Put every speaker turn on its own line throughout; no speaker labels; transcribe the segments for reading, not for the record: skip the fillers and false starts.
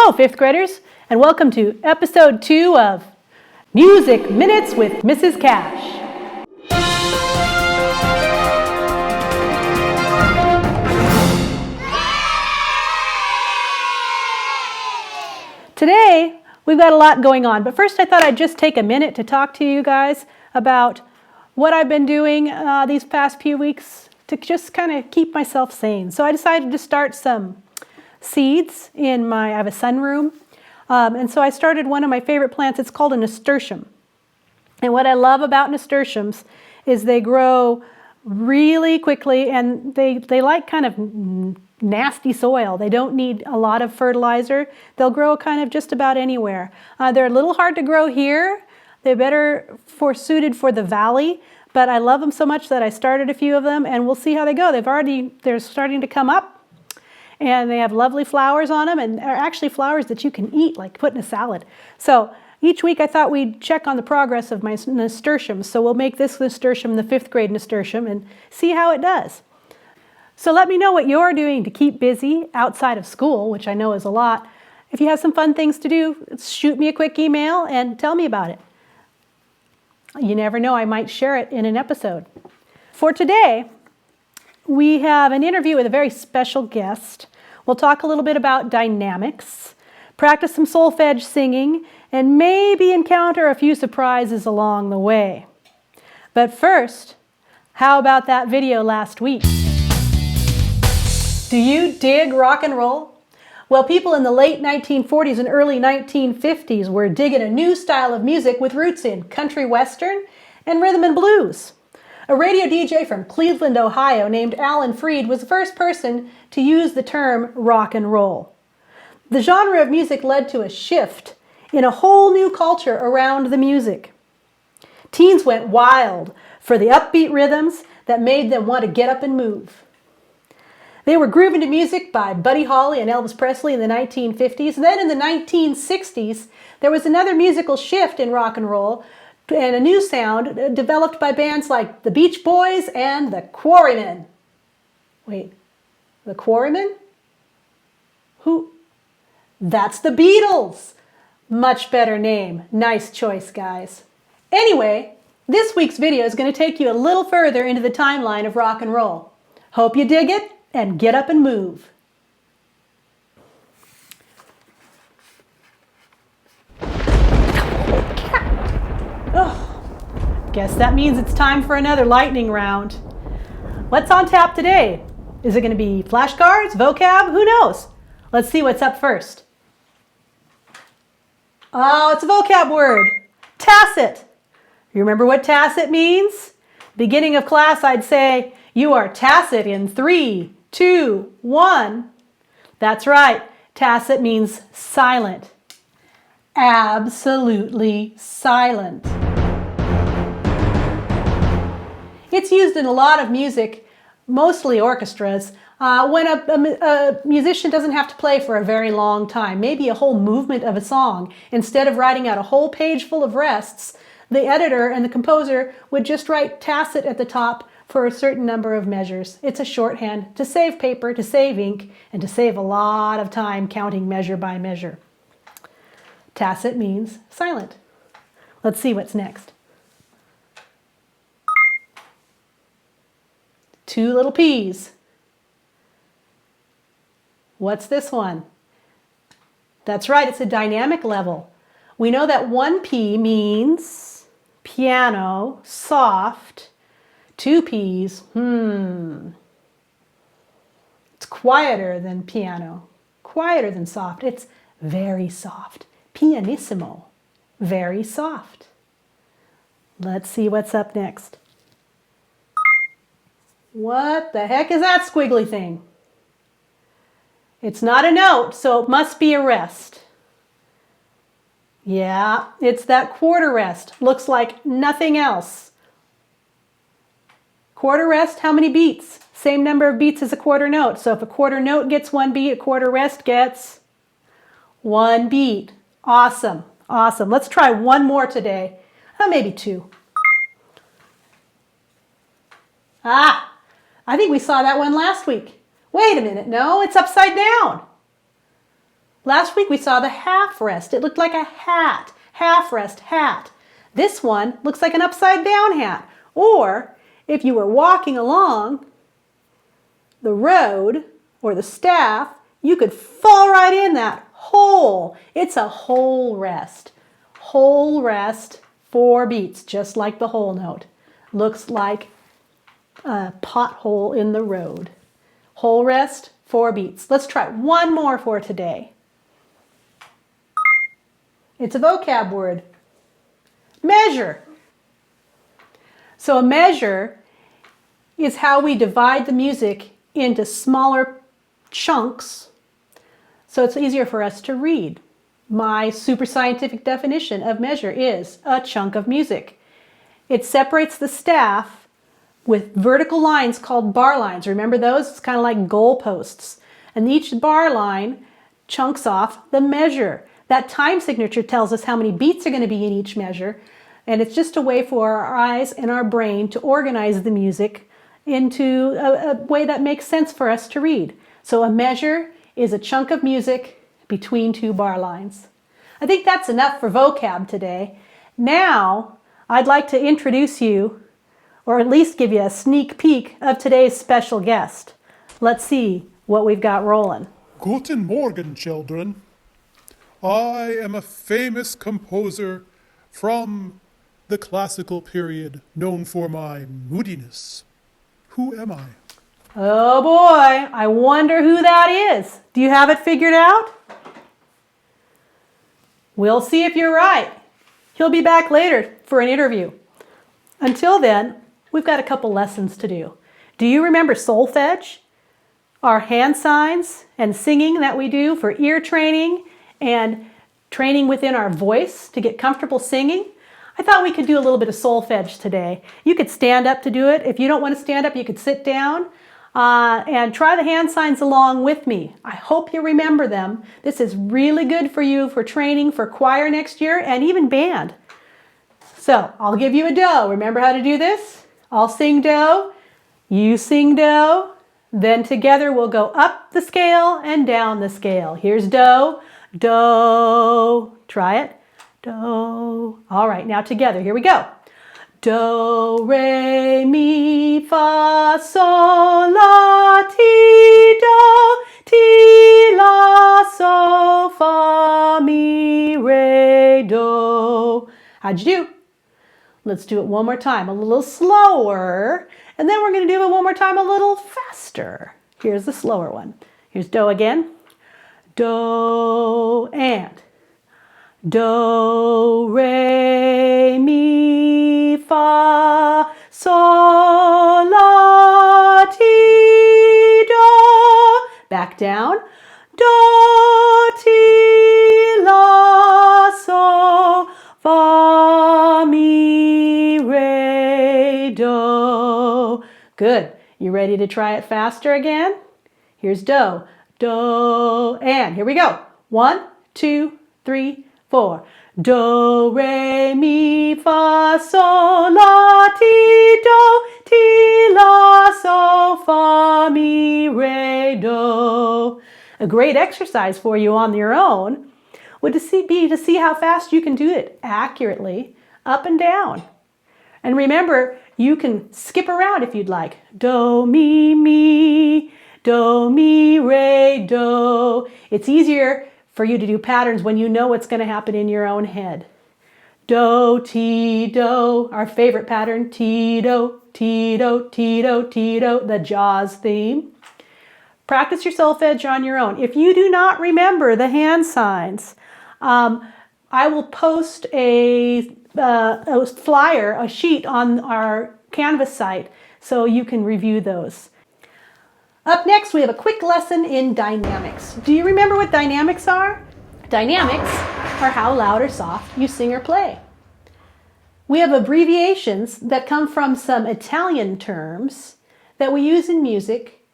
Hello, fifth graders, and welcome to episode 2 of Music Minutes with Mrs. Cash. Today, we've got a lot going on, but first I thought I'd just take a minute to talk to you guys about what I've been doing these past few weeks to just kind of keep myself sane. So I decided to start some seeds I have a sunroom, and so I started one of my favorite plants. It's called a nasturtium. And what I love about nasturtiums is they grow really quickly, and they like kind of nasty soil. They don't need a lot of fertilizer. They'll grow kind of just about anywhere. They're a little hard to grow here. They're better suited for the valley, but I love them so much that I started a few of them, and we'll see how they go. They're starting to come up, and they have lovely flowers on them, and are actually flowers that you can eat, like put in a salad. So each week I thought we'd check on the progress of my nasturtiums. So we'll make this nasturtium the 5th grade nasturtium and see how it does. So let me know what you're doing to keep busy outside of school, which I know is a lot. If you have some fun things to do, shoot me a quick email and tell me about it. You never know, I might share it in an episode. For today, we have an interview with a very special guest. We'll talk a little bit about dynamics, practice some solfege singing, and maybe encounter a few surprises along the way. But first, how about that video last week? Do you dig rock and roll? Well, people in the late 1940s and early 1950s were digging a new style of music with roots in country western and rhythm and blues. A radio DJ from Cleveland, Ohio, named Alan Freed was the first person to use the term rock and roll. The genre of music led to a shift in a whole new culture around the music. Teens went wild for the upbeat rhythms that made them want to get up and move. They were grooving to music by Buddy Holly and Elvis Presley in the 1950s. Then in the 1960s, there was another musical shift in rock and roll, and a new sound developed by bands like the Beach Boys and the Quarrymen. Wait, the Quarrymen? Who? That's the Beatles! Much better name. Nice choice, guys. Anyway, this week's video is going to take you a little further into the timeline of rock and roll. Hope you dig it, and get up and move. Guess that means it's time for another lightning round. What's on tap today? Is it going to be flashcards, vocab? Who knows? Let's see what's up first. Oh, it's a vocab word. Tacit. You remember what tacit means? Beginning of class, I'd say, you are tacit in 3, 2, 1. That's right. Tacit means silent. Absolutely silent. It's used in a lot of music, mostly orchestras, when a musician doesn't have to play for a very long time, maybe a whole movement of a song. Instead of writing out a whole page full of rests, the editor and the composer would just write tacit at the top for a certain number of measures. It's a shorthand to save paper, to save ink, and to save a lot of time counting measure by measure. Tacit means silent. Let's see what's next. 2 little P's. What's this one? That's right, it's a dynamic level. We know that 1 P means piano, soft. 2 P's, it's quieter than piano, quieter than soft. It's very soft. Pianissimo, very soft. Let's see what's up next. What the heck is that squiggly thing? It's not a note, so it must be a rest. Yeah, it's that quarter rest. Looks like nothing else. Quarter rest, how many beats? Same number of beats as a quarter note. So if a quarter note gets 1 beat, a quarter rest gets 1 beat. Awesome, awesome. Let's try one more today. Maybe 2. I think we saw that one last week. Wait a minute, no, it's upside down. Last week we saw the half rest. It looked like a hat. Half rest, hat. This one looks like an upside down hat. Or if you were walking along the road or the staff, you could fall right in that hole. It's a whole rest. Whole rest, 4 beats, just like the whole note. Looks like a pothole in the road. Whole rest, 4 beats. Let's try one more for today. It's a vocab word. Measure. So a measure is how we divide the music into smaller chunks so it's easier for us to read. My super scientific definition of measure is a chunk of music. It separates the staff with vertical lines called bar lines. Remember those? It's kind of like goalposts. And each bar line chunks off the measure. That time signature tells us how many beats are going to be in each measure. And it's just a way for our eyes and our brain to organize the music into a way that makes sense for us to read. So a measure is a chunk of music between 2 bar lines. I think that's enough for vocab today. Now, I'd like to introduce you, or at least give you a sneak peek of today's special guest. Let's see what we've got rolling.
Guten Morgen, children. I am a famous composer from the classical period, known for my moodiness. Who am I?
Oh boy, I wonder who that is. Do you have it figured out? We'll see if you're right. He'll be back later for an interview. Until then, we've got a couple lessons to do. Do you remember solfege? Our hand signs and singing that we do for ear training and training within our voice to get comfortable singing? I thought we could do a little bit of solfege today. You could stand up to do it. If you don't want to stand up, you could sit down and try the hand signs along with me. I hope you remember them. This is really good for you for training for choir next year and even band. So I'll give you a do. Remember how to do this? I'll sing do, you sing do, then together we'll go up the scale and down the scale. Here's do, do, try it, do. All right, now together, here we go. Do, re, mi, fa, sol, la, ti, la, sol, fa, mi, re, do. How'd you do? Let's do it one more time, a little slower, and then we're going to do it one more time a little faster. Here's the slower one. Here's do again. Do and do, re, mi, fa, sol, la, ti, do. Back down. Do, ti, la, sol, fa, mi, re, do. Good. You ready to try it faster again? Here's do, do, and here we go. 1, 2, 3, 4. Do, re, mi, fa, sol, la, ti, la, sol, fa, mi, re, do. A great exercise for you on your own would be to see how fast you can do it accurately up and down. And remember, you can skip around if you'd like. Do, mi, re, do. It's easier for you to do patterns when you know what's going to happen in your own head. Do, ti, do, our favorite pattern, ti, do, ti, do, ti, do, ti, do, the Jaws theme. Practice your solfege on your own. If you do not remember the hand signs, I will post a flyer, a sheet on our Canvas site so you can review those. Up next, we have a quick lesson in dynamics. Do you remember what dynamics are? Dynamics are how loud or soft you sing or play. We have abbreviations that come from some Italian terms that we use in music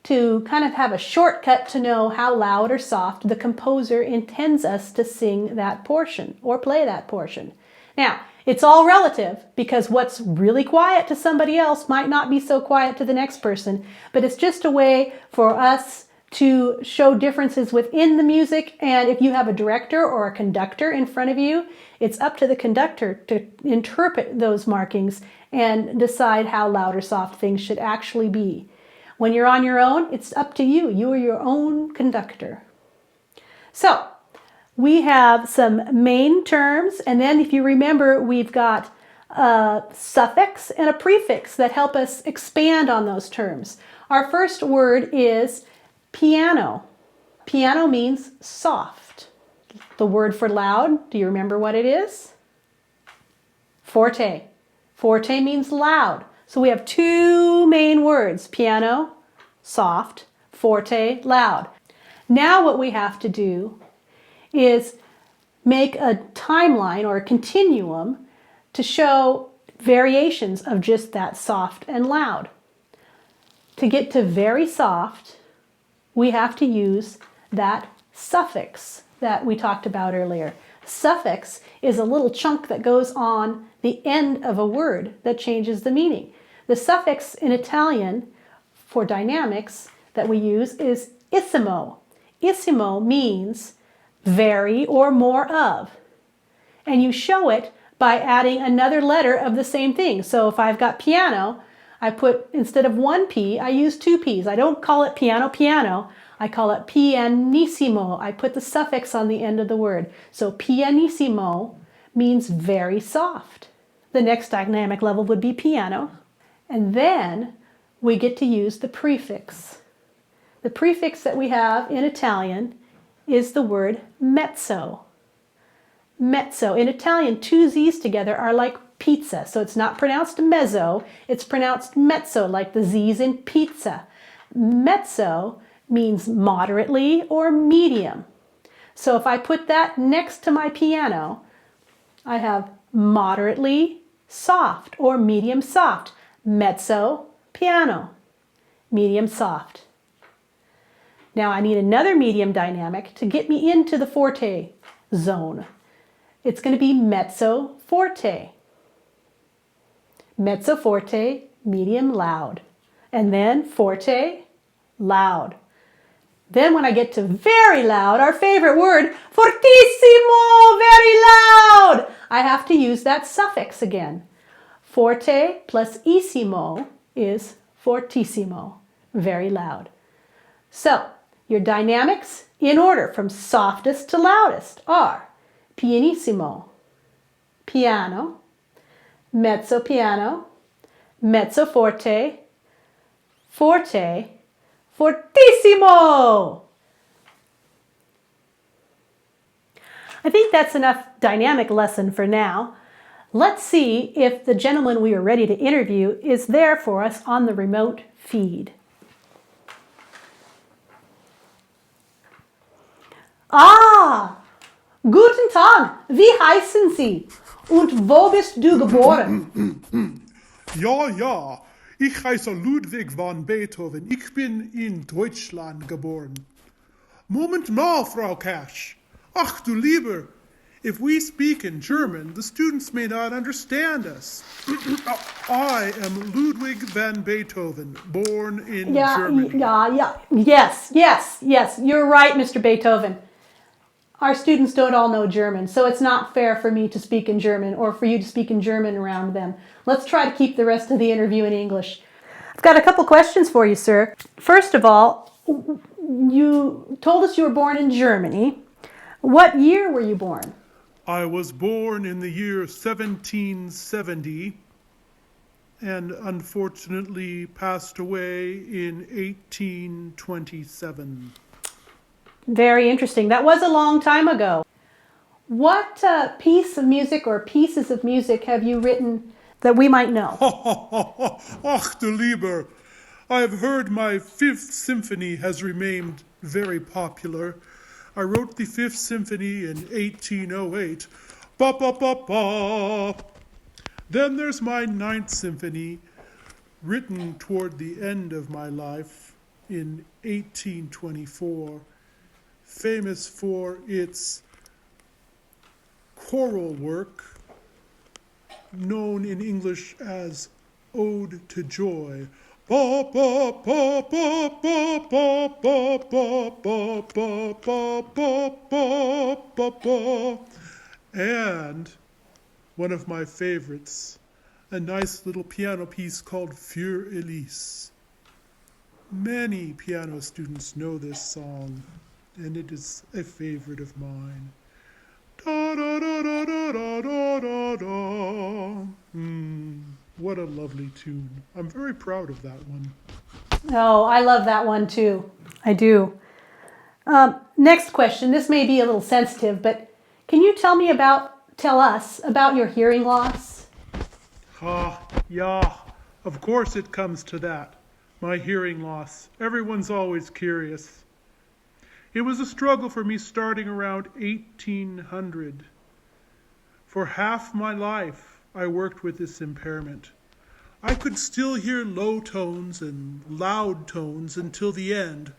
to kind of have a shortcut to know how loud or soft the composer intends us to sing that portion or play that portion. Now, it's all relative because what's really quiet to somebody else might not be so quiet to the next person, but it's just a way for us to show differences within the music. And if you have a director or a conductor in front of you, it's up to the conductor to interpret those markings and decide how loud or soft things should actually be. When you're on your own, it's up to you. You are your own conductor. So we have some main terms, and then if you remember, we've got a suffix and a prefix that help us expand on those terms. Our first word is piano. Piano means soft. The word for loud, do you remember what it is? Forte. Forte means loud. So we have two main words, piano, soft, forte, loud. Now what we have to do is make a timeline or a continuum to show variations of just that soft and loud. To get to very soft, we have to use that suffix that we talked about earlier. Suffix is a little chunk that goes on the end of a word that changes the meaning. The suffix in Italian for dynamics that we use is issimo. Issimo means very or more of. And you show it by adding another letter of the same thing. So if I've got piano, I put, instead of one P, I use two Ps. I don't call it piano, piano. I call it pianissimo. I put the suffix on the end of the word. So pianissimo means very soft. The next dynamic level would be piano. And then we get to use the prefix. The prefix that we have in Italian is the word mezzo. Mezzo. In Italian, two Z's together are like pizza. So it's not pronounced mezzo, it's pronounced mezzo, like the Z's in pizza. Mezzo means moderately or medium. So if I put that next to my piano, I have moderately soft or medium soft. Mezzo piano. Medium soft. Now I need another medium dynamic to get me into the forte zone. It's going to be mezzo forte. Mezzo forte, medium loud. And then forte, loud. Then when I get to very loud, our favorite word, fortissimo, very loud, I have to use that suffix again. Forte plus issimo is fortissimo, very loud. So your dynamics in order from softest to loudest are pianissimo, piano, mezzo piano, mezzo forte, forte, fortissimo. I think that's enough dynamic lesson for now. Let's see if the gentleman we are ready to interview is there for us on the remote feed. Ah, guten Tag, wie heißen Sie? Und wo bist du geboren?
Ja, ich heiße Ludwig van Beethoven. Ich bin in Deutschland geboren. Moment mal, Frau Cash. Ach du lieber, if we speak in German, the students may not understand us. I am Ludwig van Beethoven, born in Germany.
Yes, you're right, Mr. Beethoven. Our students don't all know German, so it's not fair for me to speak in German or for you to speak in German around them. Let's try to keep the rest of the interview in English. I've got a couple questions for you, sir. First of all, you told us you were born in Germany. What year were you born?
I was born in the year 1770 and unfortunately passed away in 1827.
Very interesting. That was a long time ago. What piece of music or pieces of music have you written that we might know?
Ach du lieber, I have heard my Fifth Symphony has remained very popular. I wrote the Fifth Symphony in 1808. Ba ba ba ba. Then there's my Ninth Symphony, written toward the end of my life in 1824. Famous for its choral work, known in English as Ode to Joy. Ba ba ba ba ba ba ba ba ba ba ba ba ba ba. And one of my favorites, a nice little piano piece called Für Elise. Many piano students know this song, and it is a favorite of mine. Da da da da da da da da da. What a lovely tune. I'm very proud of that one.
Oh, I love that one too. I do. Next question. This may be a little sensitive, but can you tell us about your hearing loss?
Yeah, of course it comes to that. My hearing loss. Everyone's always curious. It was a struggle for me starting around 1800. For half my life, I worked with this impairment. I could still hear low tones and loud tones until the end,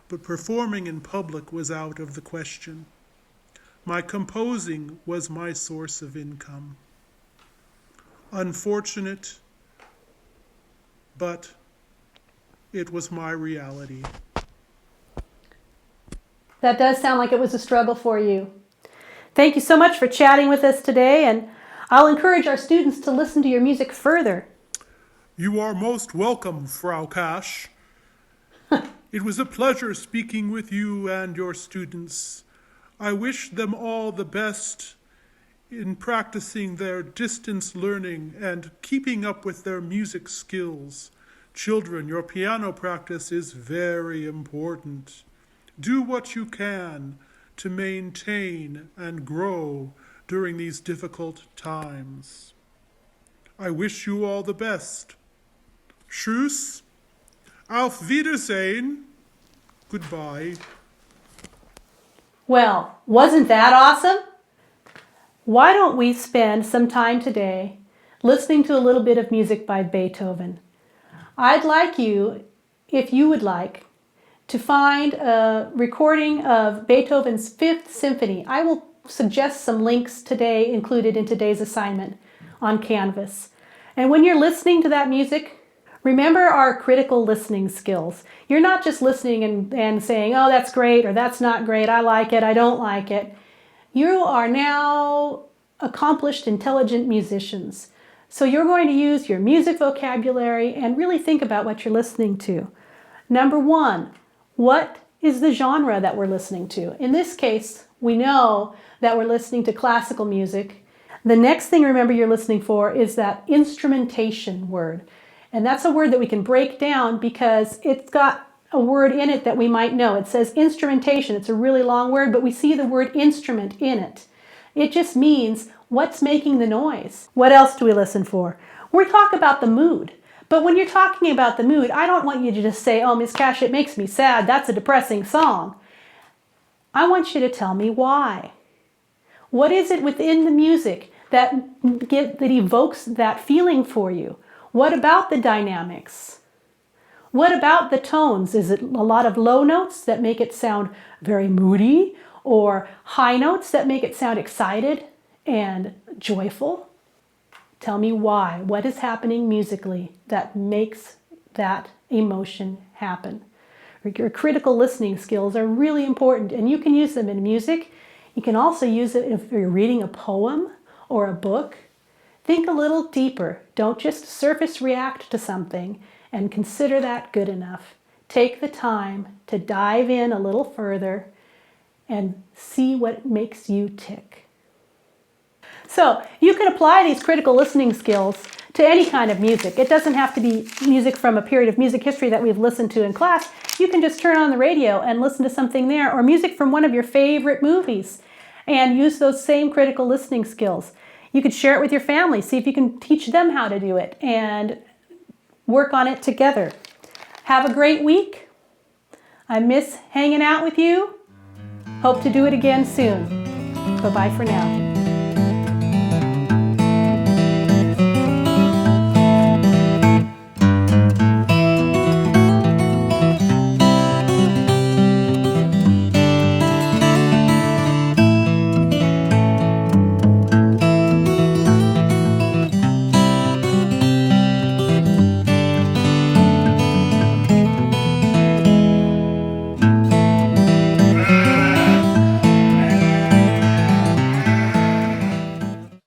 but performing in public was out of the question. My composing was my source of income. Unfortunate, but it was my reality.
That does sound like it was a struggle for you. Thank you so much for chatting with us today, and I'll encourage our students to listen to your music further.
You are most welcome, Frau Kasch. It was a pleasure speaking with you and your students. I wish them all the best in practicing their distance learning and keeping up with their music skills. Children, your piano practice is very important. Do what you can to maintain and grow during these difficult times. I wish you all the best. Tschüss. Auf Wiedersehen. Goodbye.
Well, wasn't that awesome? Why don't we spend some time today listening to a little bit of music by Beethoven? I'd like you, if you would like, to find a recording of Beethoven's Fifth Symphony. I will suggest some links today included in today's assignment on Canvas. And when you're listening to that music, remember our critical listening skills. You're not just listening and saying, oh, that's great, or that's not great, I like it, I don't like it. You are now accomplished, intelligent musicians. So you're going to use your music vocabulary and really think about what you're listening to. Number one, what is the genre that we're listening to? In this case, we know that we're listening to classical music. The next thing remember you're listening for is that instrumentation word. And that's a word that we can break down because it's got a word in it that we might know. It says instrumentation. It's a really long word, but we see the word instrument in it. It just means what's making the noise. What else do we listen for? We talk about the mood. But when you're talking about the mood, I don't want you to just say, oh, Miss Cash, it makes me sad. That's a depressing song. I want you to tell me why. What is it within the music that evokes that feeling for you? What about the dynamics? What about the tones? Is it a lot of low notes that make it sound very moody, or high notes that make it sound excited and joyful? Tell me why. What is happening musically that makes that emotion happen? Your critical listening skills are really important, and you can use them in music. You can also use it if you're reading a poem or a book. Think a little deeper. Don't just surface react to something and consider that good enough. Take the time to dive in a little further and see what makes you tick. So you can apply these critical listening skills to any kind of music. It doesn't have to be music from a period of music history that we've listened to in class. You can just turn on the radio and listen to something there, or music from one of your favorite movies, and use those same critical listening skills. You could share it with your family, see if you can teach them how to do it, and work on it together. Have a great week. I miss hanging out with you. Hope to do it again soon. Bye-bye for now.